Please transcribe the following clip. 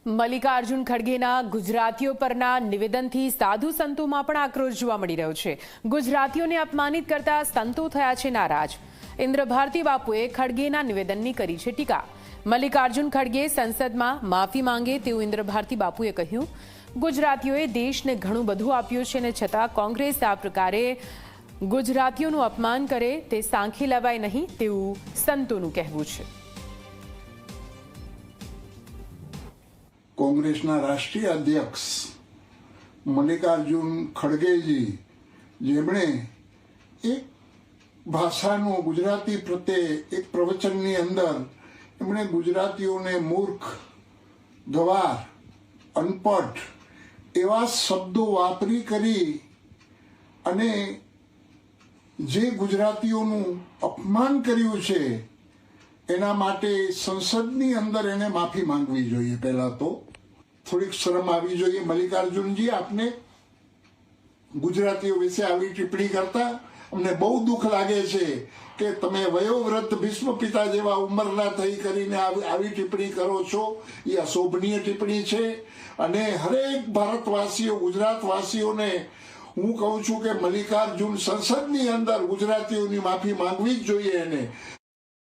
મલ્લિકાર્જુન ખડગેના ગુજરાતીઓ પરના નિવેદનથી સાધુ સંતોમાં પણ આક્રોશ જોવા મળી રહ્યો છે। ગુજરાતીઓને અપમાનિત કરતા સંતો થયા છે નારાજ। ઇન્દ્ર ભારતી બાપુએ ખડગેના નિવેદનની કરી છે ટીકા। મલ્લિકાર્જુન ખડગે સંસદમાં માફી માંગે તેવું ઇન્દ્ર ભારતી બાપુએ કહ્યું। ગુજરાતીઓએ દેશને ઘણું બધું આપ્યું છે અને છતાં કોંગ્રેસ આ પ્રકારે ગુજરાતીઓનું અપમાન કરે તે સાંખી લેવાય નહીં તેવું સંતોનું કહેવું છે। કોંગ્રેસના રાષ્ટ્રીય અધ્યક્ષ મલ્લિકાર્જુન ખડગેજી જેમણે એક ભાષાનું ગુજરાતી પ્રત્યે એક પ્રવચનની અંદર એમણે ગુજરાતીઓને મૂર્ખ, ગવાર, અનપઢ એવા શબ્દો વાપરી કરી અને જે ગુજરાતીઓનું અપમાન કર્યું છે એના માટે સંસદની અંદર એને માફી માંગવી જોઈએ। પહેલા તો થોડીક શરમ આવવી જોઈએ। મલ્લિકાર્જુનજી, આપને ગુજરાતીઓ વિશે આવી ટિપ્પણી કરતા અમને બહુ દુઃખ લાગે છે કે તમે વયોવૃદ્ધ ભીષ્મ પિતા જેવા ઉંમરના થઈ કરીને આવી ટિપ્પણી કરો છો। એ અશોભનીય ટિપ્પણી છે અને હરેક ભારતવાસીઓ, ગુજરાતવાસીઓને હું કહું છું કે મલ્લિકાર્જુન સંસદની અંદર ગુજરાતીઓની માફી માંગવી જ જોઈએ એને।